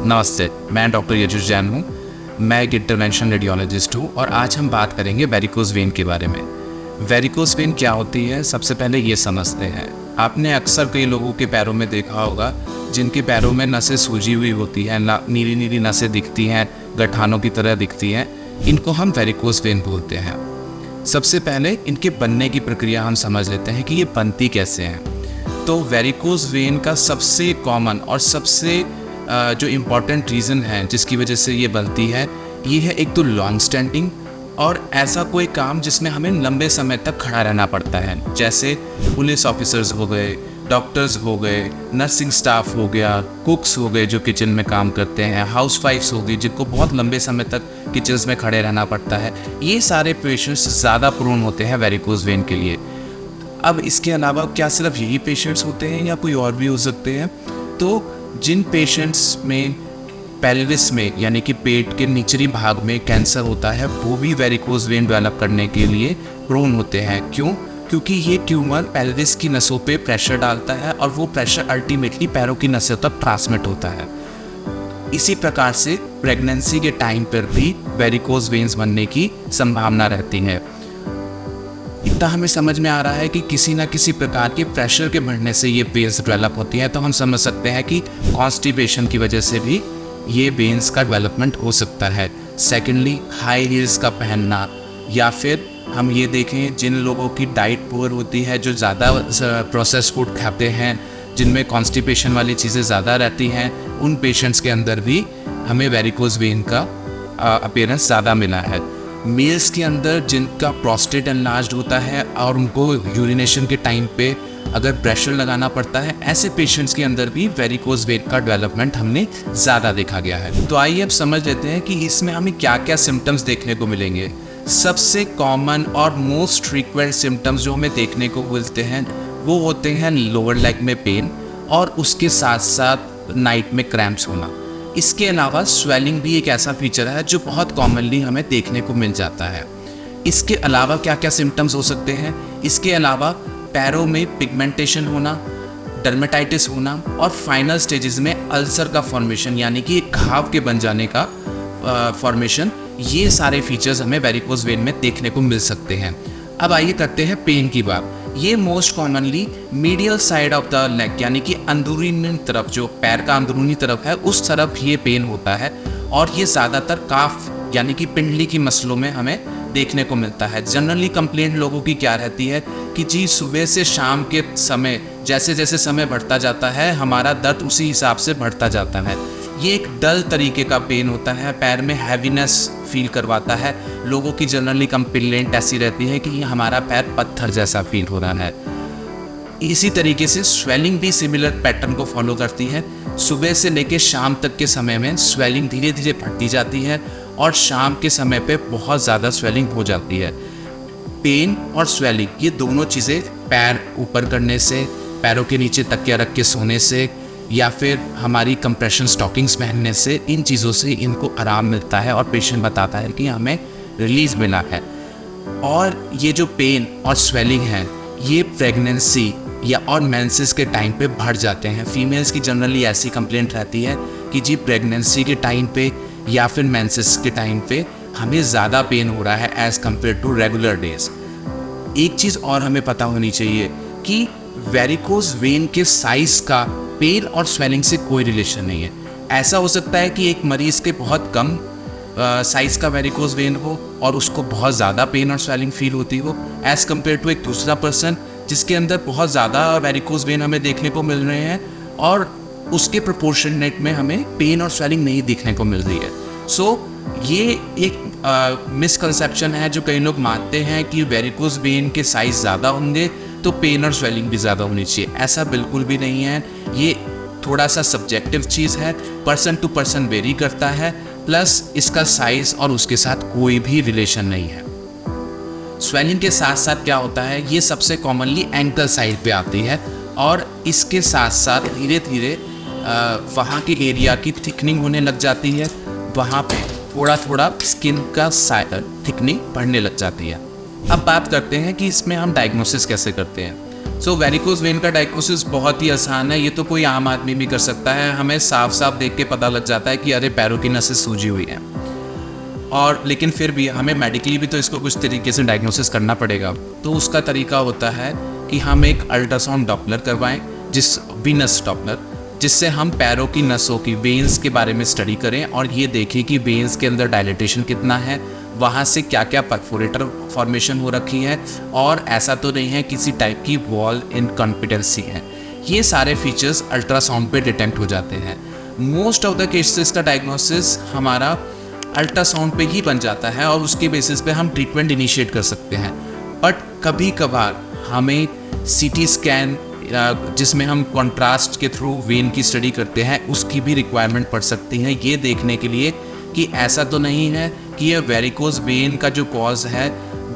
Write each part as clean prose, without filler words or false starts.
नमस्ते, मैं डॉक्टर यजुष जैन हूँ। मैं एक इंटरवेंशन रेडियोलॉजिस्ट हूँ और आज हम बात करेंगे वेरिकोज वेन के बारे में। वेरिकोज वेन क्या होती है, सबसे पहले ये समझते हैं। आपने अक्सर कई लोगों के पैरों में देखा होगा जिनके पैरों में नसें सूजी हुई होती हैं, नीली नीली नसें दिखती हैं, गठानों की तरह दिखती हैं। इनको हम वेरिकोज वेन बोलते हैं। सबसे पहले इनके बनने की प्रक्रिया हम समझ लेते हैं कि ये बनती कैसे हैं। तो वेरिकोज वेन का सबसे कॉमन और सबसे जो इम्पॉर्टेंट रीज़न है जिसकी वजह से ये बनती है, ये है एक तो लॉन्ग स्टैंडिंग और ऐसा कोई काम जिसमें हमें लंबे समय तक खड़ा रहना पड़ता है, जैसे पुलिस ऑफिसर्स हो गए, डॉक्टर्स हो गए, नर्सिंग स्टाफ हो गया, कुक्स हो गए जो किचन में काम करते हैं, हाउसवाइफ्स हो गई जिनको बहुत लंबे समय तक किचन्स में खड़े रहना पड़ता है। ये सारे पेशेंट्स ज़्यादा प्रोन होते हैं वेरिकोज वेन के लिए। अब इसके अलावा क्या सिर्फ यही पेशेंट्स होते हैं या कोई और भी हो सकते हैं? तो जिन पेशेंट्स में पेल्विस में यानी कि पेट के निचली भाग में कैंसर होता है, वो भी वेरिकोज वेन डेवलप करने के लिए प्रोन होते हैं। क्यों? क्योंकि ये ट्यूमर पेल्विस की नसों पे प्रेशर डालता है और वो प्रेशर अल्टीमेटली पैरों की नसों तक ट्रांसमिट होता है। इसी प्रकार से प्रेगनेंसी के टाइम पर भी वेरिकोज वेन्स बनने की संभावना रहती है। इतना हमें समझ में आ रहा है कि किसी ना किसी प्रकार के प्रेशर के बढ़ने से ये वेन्स डेवलप होती हैं, तो हम समझ सकते हैं कि कॉन्स्टिपेशन की वजह से भी ये वेन्स का डेवलपमेंट हो सकता है। सेकेंडली, हाई हील्स का पहनना, या फिर हम ये देखें जिन लोगों की डाइट पुअर होती है, जो ज़्यादा प्रोसेस फूड खाते हैं, जिनमें कॉन्स्टिपेशन वाली चीज़ें ज़्यादा रहती हैं, उन पेशेंट्स के अंदर भी हमें वेरिकोज वेन का अपीयरेंस ज़्यादा मिला है। मेल्स के अंदर जिनका प्रोस्टेट एनलार्ज्ड होता है और उनको यूरिनेशन के टाइम पे अगर प्रेशर लगाना पड़ता है, ऐसे पेशेंट्स के अंदर भी वेरिकोज वेन का डेवलपमेंट हमने ज़्यादा देखा गया है। तो आइए अब समझ लेते हैं कि इसमें हमें क्या क्या सिम्टम्स देखने को मिलेंगे। सबसे कॉमन और मोस्ट फ्रीक्वेंट सिम्टम्स जो हमें देखने को मिलते हैं वो होते हैं लोअर लेग में पेन और उसके साथ साथ नाइट में क्रैम्प्स होना। इसके अलावा स्वेलिंग भी एक ऐसा फीचर है जो बहुत कॉमनली हमें देखने को मिल जाता है। इसके अलावा क्या क्या सिम्टम्स हो सकते हैं? इसके अलावा पैरों में पिगमेंटेशन होना, डर्मेटाइटिस होना और फाइनल स्टेजेस में अल्सर का फॉर्मेशन यानी कि घाव के बन जाने का फॉर्मेशन। ये सारे फीचर्स हमें वेरिकोज वेन में देखने को मिल सकते हैं। अब आइए करते हैं पेन की बात। ये most commonly medial side of the leg यानी कि अंदरूनी तरफ, जो पैर का अंदरूनी तरफ है, उस तरफ ये पेन होता है और ये ज़्यादातर काफ यानी कि पिंडली की मसलों में हमें देखने को मिलता है। जनरली कंप्लेंट लोगों की क्या रहती है कि जी सुबह से शाम के समय जैसे जैसे समय बढ़ता जाता है हमारा दर्द उसी हिसाब से बढ़ता जाता है। ये एक डल तरीके का पेन होता है, पैर में हैवीनेस फील करवाता है। लोगों की जनरली कंप्लेंट ऐसी रहती है कि ये हमारा पैर पत्थर जैसा फील हो रहा है। इसी तरीके से स्वेलिंग भी सिमिलर पैटर्न को फॉलो करती है। सुबह से लेकर शाम तक के समय में स्वेलिंग धीरे धीरे बढ़ती जाती है और शाम के समय पे बहुत ज़्यादा स्वेलिंग हो जाती है। पेन और स्वेलिंग ये दोनों चीज़ें पैर ऊपर करने से, पैरों के नीचे तकिया रख के सोने से या फिर हमारी कंप्रेशन स्टॉकिंग्स पहनने से, इन चीज़ों से इनको आराम मिलता है और पेशेंट बताता है कि हमें रिलीज़ मिला है। और ये जो पेन और स्वेलिंग है ये प्रेगनेंसी या और मेंसेस के टाइम पे बढ़ जाते हैं। फीमेल्स की जनरली ऐसी कंप्लेंट रहती है कि जी प्रेगनेंसी के टाइम पे या फिर मेंसेस के टाइम पे हमें ज़्यादा पेन हो रहा है as compare to regular days. एक चीज़ और हमें पता होनी चाहिए कि वेरिकोज वेन के साइज़ का पेन और स्वेलिंग से कोई रिलेशन नहीं है। ऐसा हो सकता है कि एक मरीज़ के बहुत कम साइज़ का वेरिकोज वेन हो और उसको बहुत ज़्यादा पेन और स्वेलिंग फील होती हो एज़ कम्पेयर टू एक दूसरा पर्सन जिसके अंदर बहुत ज़्यादा वेरिकोज वेन हमें देखने को मिल रहे हैं और उसके प्रोपोर्शनेट में हमें पेन और स्वेलिंग नहीं देखने को मिल रही है। ये एक मिसकंसेप्शन है जो कई लोग मानते हैं कि वेरिकोज वेन के साइज़ ज़्यादा होंगे तो पेन और स्वेलिंग भी ज़्यादा होनी चाहिए। ऐसा बिल्कुल भी नहीं है। ये थोड़ा सा सब्जेक्टिव चीज़ है, पर्सन टू पर्सन वेरी करता है, प्लस इसका साइज़ और उसके साथ कोई भी रिलेशन नहीं है। स्वेलिंग के साथ साथ क्या होता है, ये सबसे कॉमनली एंकल साइड पे आती है और इसके साथ साथ धीरे धीरे वहाँ के एरिया की थिकनिंग होने लग जाती है। वहाँ पे थोड़ा थोड़ा स्किन का थिकनिंग बढ़ने लग जाती है। अब बात करते हैं कि इसमें हम डायग्नोसिस कैसे करते हैं। सो वेरिकोज वेन का डायग्नोसिस बहुत ही आसान है, ये तो कोई आम आदमी भी कर सकता है। हमें साफ साफ देख के पता लग जाता है कि अरे पैरों की नसें सूजी हुई हैं, और लेकिन फिर भी हमें मेडिकली भी तो इसको कुछ तरीके से डायग्नोसिस करना पड़ेगा। तो उसका तरीका होता है कि हम एक अल्ट्रासाउंड डॉपलर करवाएं, वीनस डॉपलर, जिससे हम पैरों की नसों की वेन्स के बारे में स्टडी करें और ये देखें कि वेन्स के अंदर डायलेटेशन कितना है, वहाँ से क्या क्या परफोरेटर फॉर्मेशन हो रखी है, और ऐसा तो नहीं है किसी टाइप की वॉल इनकॉम्पिटेंसी है। ये सारे फीचर्स अल्ट्रासाउंड पे डिटेक्ट हो जाते हैं। मोस्ट ऑफ द केसेस का डायग्नोसिस हमारा अल्ट्रासाउंड पे ही बन जाता है और उसके बेसिस पे हम ट्रीटमेंट इनिशिएट कर सकते हैं। बट कभी कभार हमें सीटी स्कैन, जिसमें हम कॉन्ट्रास्ट के थ्रू वेन की स्टडी करते हैं, उसकी भी रिक्वायरमेंट पड़ सकती है, ये देखने के लिए कि ऐसा तो नहीं है कि ये वेरिकोज वेन का जो कॉज है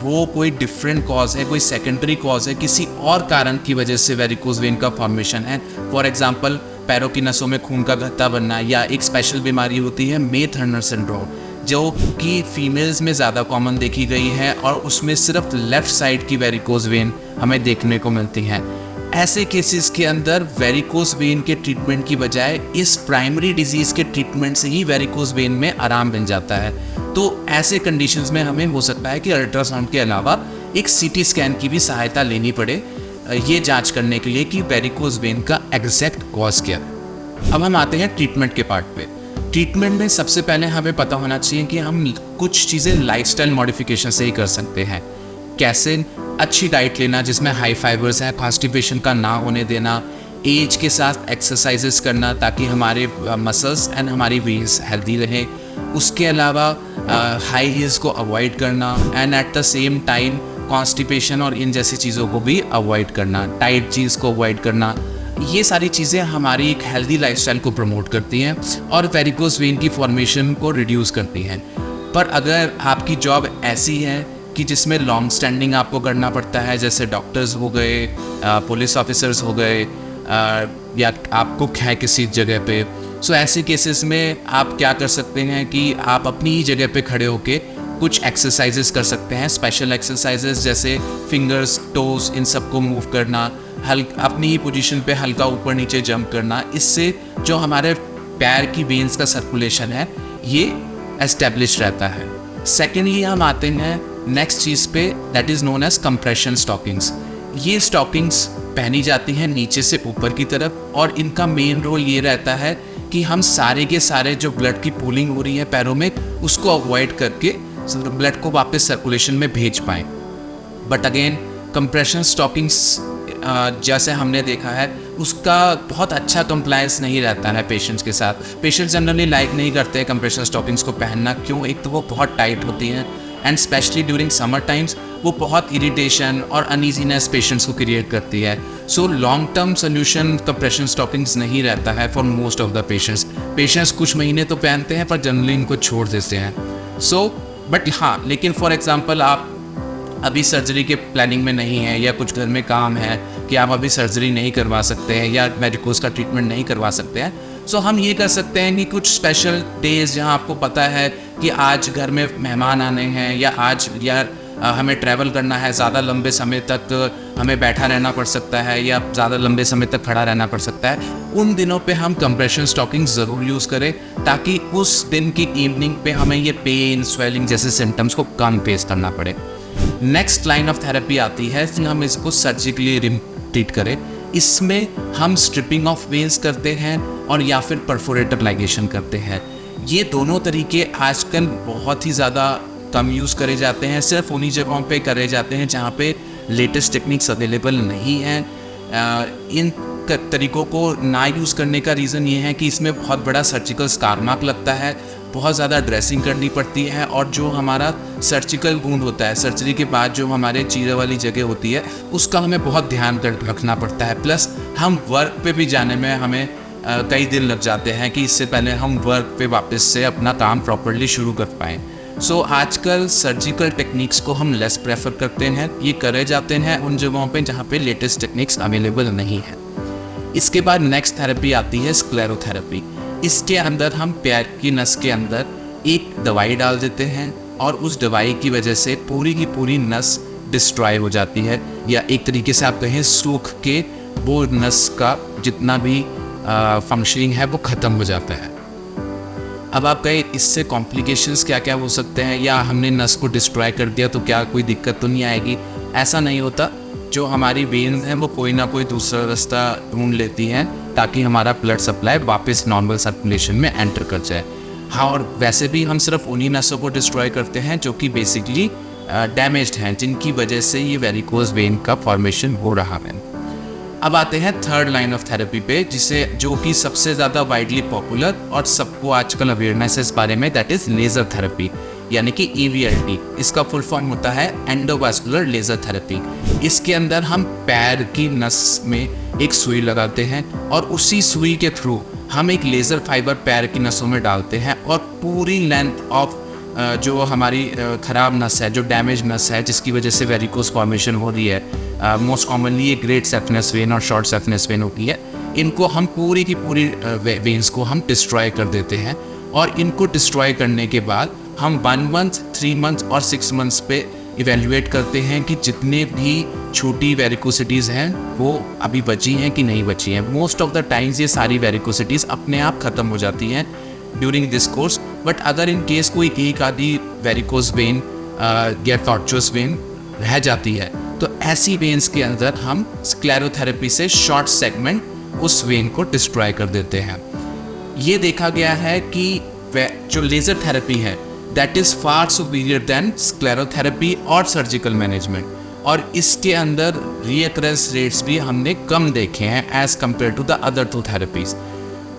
वो कोई डिफरेंट कॉज है, कोई सेकेंडरी कॉज है, किसी और कारण की वजह से वेरिकोज वेन का फॉर्मेशन है। फॉर एग्जांपल पैरों की नसों में खून का गत्ता बनना, या एक स्पेशल बीमारी होती है मेथर्नर सिंड्रोम, जो कि फीमेल्स में ज़्यादा कॉमन देखी गई है और उसमें सिर्फ लेफ़्ट साइड की वेरिकोज वेन हमें देखने को मिलती हैं। ऐसे केसेस के अंदर वेरिकोज वेन के ट्रीटमेंट की बजाय इस प्राइमरी डिजीज़ के ट्रीटमेंट से ही वेरिकोज वेन में आराम मिल जाता है। तो ऐसे कंडीशंस में हमें हो सकता है कि अल्ट्रासाउंड के अलावा एक सीटी स्कैन की भी सहायता लेनी पड़े, ये जांच करने के लिए कि वेरिकोज वेन का एग्जैक्ट कॉज क्या है। अब हम आते हैं ट्रीटमेंट के पार्ट पे। ट्रीटमेंट में सबसे पहले हमें पता होना चाहिए कि हम कुछ चीज़ें लाइफस्टाइल मॉडिफिकेशन से ही कर सकते हैं। कैसे? अच्छी डाइट लेना जिसमें हाई फाइबर्स है, कॉन्स्टिपेशन का ना होने देना, एज के साथ एक्सरसाइजेस करना ताकि हमारे मसल्स एंड हमारी वेन्स हेल्दी रहें। उसके अलावा हाई हील्स को अवॉइड करना and at the same time constipation और इन जैसी चीज़ों को भी अवॉइड करना, टाइट चीज़ को अवॉइड करना। ये सारी चीज़ें हमारी एक हेल्दी लाइफस्टाइल को प्रमोट करती हैं और वेरिकोज वेन की फॉर्मेशन को रिड्यूस करती हैं। पर अगर आपकी जॉब ऐसी है कि जिसमें लॉन्ग स्टैंडिंग आपको करना पड़ता है, जैसे डॉक्टर्स हो गए, पुलिस ऑफिसर्स हो गए, या आपको है किसी जगह पे, सो ऐसे केसेस में आप क्या कर सकते हैं कि आप अपनी ही जगह पे खड़े होके कुछ एक्सरसाइजेस कर सकते हैं। स्पेशल एक्सरसाइजेस जैसे फिंगर्स, टोज, इन सबको मूव करना, अपनी ही पोजीशन पे हल्का ऊपर नीचे जंप करना। इससे जो हमारे पैर की वेन्स का सर्कुलेशन है ये एस्टेब्लिश रहता है। सेकेंडली हम आते हैं नेक्स्ट चीज़ पे, that is known as compression stockings. ये स्टॉकिंग्स पहनी जाती हैं नीचे से ऊपर की तरफ, और इनका मेन रोल ये रहता है कि हम सारे के सारे जो ब्लड की पूलिंग हो रही है पैरों में, उसको अवॉइड करके ब्लड को वापस सर्कुलेशन में भेज पाएँ। बट अगेन कंप्रेशन स्टॉकिंग्स जैसे हमने देखा है उसका बहुत अच्छा कंप्लायंस नहीं रहता है पेशेंट्स के साथ। पेशेंट्स जनरली लाइक नहीं करते हैं कंप्रेशन स्टॉकिंग्स को पहनना। क्यों? एक तो वो बहुत टाइट होती हैं and specially during summer times वो बहुत इरिटेशन और अनईजीनेस पेशेंट्स को क्रिएट करती है। So long term solution compression stockings नहीं रहता है for most of the patients कुछ महीने तो पहनते हैं पर जनरली इनको छोड़ देते हैं। सो बट हाँ, लेकिन फॉर एग्जांपल आप अभी सर्जरी के प्लानिंग में नहीं है, या कुछ घर में काम है कि आप अभी सर्जरी नहीं करवा सकते हैं या वेरिकोज का ट्रीटमेंट नहीं करवा सकते हैं, सो हम ये कर सकते हैं कि कुछ स्पेशल डेज जहाँ आपको पता है कि आज घर में मेहमान आने हैं, या हमें ट्रैवल करना है, ज़्यादा लंबे समय तक हमें बैठा रहना पड़ सकता है या ज़्यादा लंबे समय तक खड़ा रहना पड़ सकता है, उन दिनों पे हम कंप्रेशन स्टॉकिंग ज़रूर यूज़ करें ताकि उस दिन की इवनिंग पे हमें ये पेन, स्वेलिंग जैसे सिम्टम्स को कम फेस करना पड़े। नेक्स्ट लाइन ऑफ थेरेपी आती है कि हम इसको सर्जिकली ट्रीट करें। इसमें हम स्ट्रिपिंग ऑफ वेन्स करते हैं और या फिर परफोरेटर लाइगेशन करते हैं। ये दोनों तरीके आजकल बहुत ही ज़्यादा कम यूज़ करे जाते हैं, सिर्फ उन्हीं जगहों पे करे जाते हैं जहाँ पे लेटेस्ट टेक्निक्स अवेलेबल नहीं हैं। इन तरीक़ों को ना यूज़ करने का रीज़न ये है कि इसमें बहुत बड़ा सर्जिकल स्कार मार्क लगता है, बहुत ज़्यादा ड्रेसिंग करनी पड़ती है, और जो हमारा सर्जिकल वुंड होता है सर्जरी के बाद जो हमारे चीरे वाली जगह होती है उसका हमें बहुत ध्यान रखना पड़ता है। प्लस हम वर्क पे भी जाने में हमें कई दिन लग जाते हैं कि इससे पहले हम वर्क पे वापस से अपना काम प्रॉपर्ली शुरू कर पाएँ। सो आजकल सर्जिकल टेक्निक्स को हम लेस प्रेफर करते हैं, ये करे जाते हैं उन जगहों पे जहाँ पे लेटेस्ट टेक्निक्स अवेलेबल नहीं है। इसके बाद नेक्स्ट थेरेपी आती है स्क्लेरोथेरेपी। इसके अंदर हम पैर की नस के अंदर एक दवाई डाल देते हैं और उस दवाई की वजह से पूरी की पूरी नस डिस्ट्रॉय हो जाती है, या एक तरीके से आप कहें सूख के वो नस का जितना भी फंक्शनिंग है वो ख़त्म हो जाता है। अब आप कहें इससे कॉम्प्लिकेशंस क्या क्या हो सकते हैं, या हमने नस को डिस्ट्रॉय कर दिया तो क्या कोई दिक्कत तो नहीं आएगी? ऐसा नहीं होता। जो हमारी वेन्स हैं वो कोई ना कोई दूसरा रास्ता ढूंढ लेती हैं ताकि हमारा ब्लड सप्लाई वापस नॉर्मल सर्कुलेशन में एंटर कर जाए। हाँ, और वैसे भी हम सिर्फ उन्हीं नसों को डिस्ट्रॉय करते हैं जो कि बेसिकली डैमेज्ड हैं, जिनकी वजह से ये वेरिकोज वेन का फॉर्मेशन हो रहा है। अब आते हैं थर्ड लाइन ऑफ थेरेपी पे, जो कि सबसे ज़्यादा वाइडली पॉपुलर और सबको आजकल अवेयरनेस है इस बारे में, दैट इज़ लेज़र थेरेपी, यानी कि EVLT। इसका फुल फॉर्म होता है एंडोवास्कुलर लेज़र थेरेपी। इसके अंदर हम पैर की नस में एक सुई लगाते हैं और उसी सुई के थ्रू हम एक लेज़र फाइबर पैर की नसों में डालते हैं, और पूरी लेंथ ऑफ जो हमारी ख़राब नस है, जो डैमेज नस है, जिसकी वजह से वेरिकोज फॉर्मेशन हो रही है, मोस्ट कॉमनली ये ग्रेट सेफनेस वेन और शॉर्ट सेफनेस वेन होती है, इनको हम पूरी की पूरी वेन्स को हम डिस्ट्रॉय कर देते हैं। और इनको डिस्ट्रॉय करने के बाद हम 1 मंथ, 3 मंथ और 6 मंथ्स पे इवेल्युएट करते हैं कि जितने भी छोटी वेरिकोसिटीज़ हैं वो अभी बची हैं कि नहीं बची हैं। मोस्ट ऑफ द टाइम्स ये सारी वेरिकोसिटीज़ अपने आप ख़त्म हो जाती हैं ड्यूरिंग दिस कोर्स। बट अगर इन केस कोई एक आधी वेरिकोज वेन या टॉर्चुअस वेन रह जाती है तो ऐसी वेन्स के अंदर हम स्क्लेरोथेरेपी से शॉर्ट सेगमेंट उस वेन को डिस्ट्रॉय कर देते हैं। ये देखा गया है कि जो लेज़र थेरेपी है that is far superior then sclerotherapy और सर्जिकल मैनेजमेंट, और इसके अंदर रीअकरेंस रेट्स भी हमने कम देखे हैं as compare to the other 2 therapies.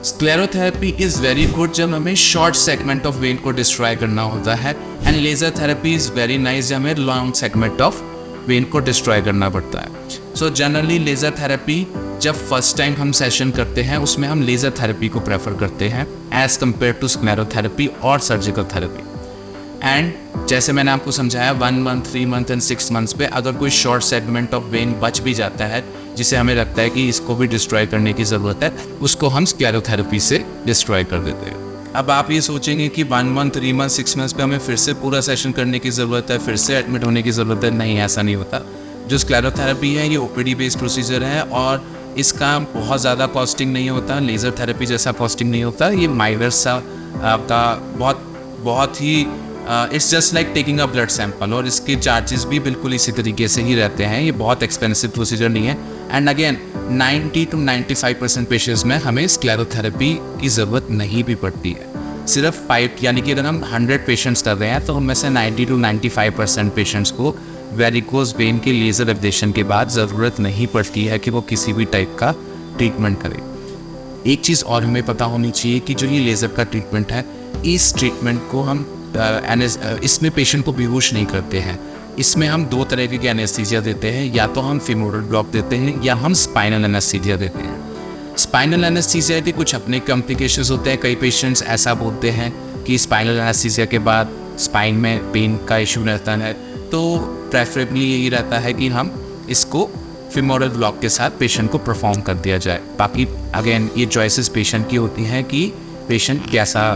Sclerotherapy is very good जब हमें शॉर्ट सेगमेंट ऑफ वेन को डिस्ट्रॉय करना होता है, and laser therapy is very nice जब हमें लॉन्ग सेगमेंट ऑफ वेन को डिस्ट्रॉय करना पड़ता है। सो जनरली लेज़र थेरेपी जब फर्स्ट टाइम हम सेशन करते हैं उसमें हम लेज़र थेरेपी को प्रेफर करते हैं एज़ कम्पेयर टू स्क्लेरोथेरेपी और सर्जिकल थेरेपी। एंड जैसे मैंने आपको समझाया 1 मंथ, 3 मंथ एंड 6 मंथ्स पे अगर कोई शॉर्ट सेगमेंट ऑफ वेन बच भी जाता है जिसे हमें लगता है कि इसको भी डिस्ट्रॉय करने की ज़रूरत है, उसको हम स्क्लेरोथेरेपी से डिस्ट्रॉय कर देते हैं। अब आप ये सोचेंगे कि 1 मंथ, 3 मंथ, 6 मंथ्स पे हमें फिर से पूरा सेशन करने की ज़रूरत है, फिर से एडमिट होने की ज़रूरत है। नहीं, ऐसा नहीं होता। जो स्क्लेरोथेरेपी है ये OPD बेस्ड प्रोसीजर है और इसका बहुत ज़्यादा कॉस्टिंग नहीं होता, लेज़र थेरेपी जैसा कॉस्टिंग नहीं होता। ये माइनर सा आपका बहुत ही it's just like taking a blood sample, और इसके चार्जेस भी बिल्कुल इसी तरीके से ही रहते हैं। ये बहुत एक्सपेंसिव प्रोसीजर नहीं है। एंड अगेन 90 to 95% पेशेंट्स में हमें स्क्लेरोथेरेपी की ज़रूरत नहीं भी पड़ती है। सिर्फ 5, यानी कि अगर हम 100 पेशेंट्स कर रहे हैं तो उनमें से 90 to 95% पेशेंट्स को वेरिकोज वेन के लेज़र एब्लेशन के बाद ज़रूरत नहीं पड़ती है कि वो किसी भी टाइप का ट्रीटमेंट करें। एक चीज़ और हमें पता होनी चाहिए कि जो ये लेज़र का ट्रीटमेंट है, इस ट्रीटमेंट को हम इसमें पेशेंट को बेहोश नहीं करते हैं। इसमें हम 2 तरह के एनेस्थीसिया देते हैं, या तो हम फेमोरल ब्लॉक देते हैं या हम स्पाइनल एनेस्थीसिया देते हैं। स्पाइनल एनेस्थीसिया के कुछ अपने कॉम्प्लिकेशंस होते हैं। कई पेशेंट्स ऐसा बोलते हैं कि स्पाइनल एनेस्थीसिया के बाद स्पाइन में पेन का इशू रहता है, तो प्रेफरेबली यही रहता है कि हम इसको फेमोरल ब्लॉक के साथ पेशेंट को परफॉर्म कर दिया जाए। बाकी अगेन ये चॉइसेस पेशेंट की होती हैं कि पेशेंट कैसा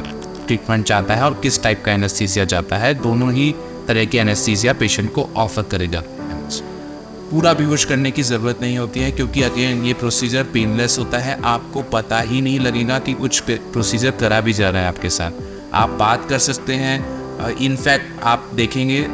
ट्रीटमेंट चाहता है और किस टाइप का एनेस्थीसिया चाहता है। दोनों ही तरह के एनेस्थीसिया पेशेंट को ऑफर करे जाते हैं। पूरा बेहोश करने की ज़रूरत नहीं होती है क्योंकि अगेन ये प्रोसीजर पेनलेस होता है। आपको पता ही नहीं लगेगा कि कुछ प्रोसीजर करा भी जा रहा है आपके साथ। आप बात कर सकते हैं। इनफैक्ट आप देखेंगे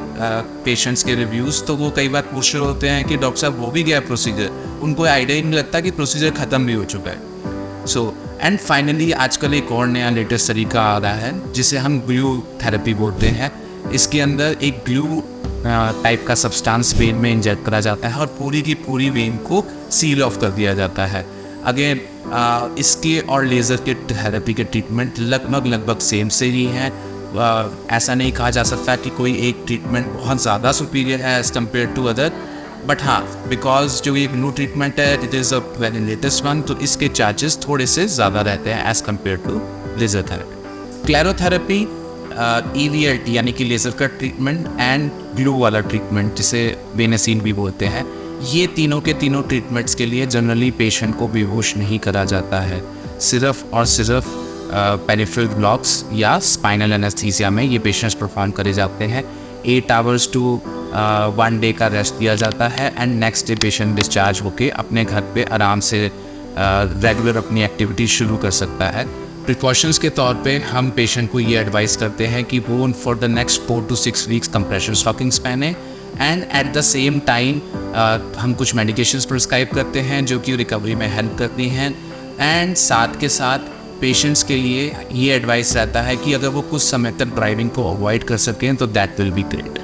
पेशेंट्स के रिव्यूज़, तो वो कई बार पूछ रहे होते हैं कि डॉक्टर साहब वो भी गया प्रोसीजर, उनको आइडिया ही नहीं लगता कि प्रोसीजर ख़त्म भी हो चुका है। सो एंड फाइनली आजकल एक और नया लेटेस्ट तरीका आ रहा है जिसे हम ग्लू थेरेपी बोलते हैं। इसके अंदर एक ग्लू टाइप का सब्सटेंस वेन में इंजेक्ट करा जाता है और पूरी की पूरी वेन को सील ऑफ कर दिया जाता है। अगेन इसके और लेज़र के थेरेपी के ट्रीटमेंट लगभग सेम से ही हैं। ऐसा नहीं कहा जा सकता कि कोई एक ट्रीटमेंट बहुत ज़्यादा सुपीरियर है as compare to other, but हाँ, बिकॉज जो ये ग्लू ट्रीटमेंट है it is a very latest one, तो इसके चार्जेस थोड़े से ज़्यादा रहते हैं as compare to laser therapy. Sclerotherapy, EVLT यानी कि लेज़र का ट्रीटमेंट एंड ग्लू वाला ट्रीटमेंट जिसे वेनेसिन भी बोलते हैं, ये तीनों के तीनों ट्रीटमेंट्स के लिए जनरली पेशेंट को बेहोश नहीं करा जाता है। सिर्फ और सिर्फ पेरिफेरल ब्लॉक्स या स्पाइनल एनेस्थीसिया में ये पेशेंट्स परफॉर्म करे जाते हैं। 8 आवर्स टू 1 डे का रेस्ट दिया जाता है and next day patient discharge होके अपने घर पे आराम से रेगुलर अपनी एक्टिविटी शुरू कर सकता है। प्रिकॉशंस के तौर पे हम पेशेंट को ये एडवाइस करते हैं कि वो for the next 4 to 6 weeks compression stockings पहने and at the same time हम कुछ मेडिकेशंस प्रिस्क्राइब करते हैं जो कि रिकवरी में हेल्प करती हैं एंड साथ के साथ पेशेंट्स के लिए ये एडवाइस रहता है कि अगर वो कुछ समय तक ड्राइविंग को अवॉइड कर सकें तो दैट विल बी ग्रेट।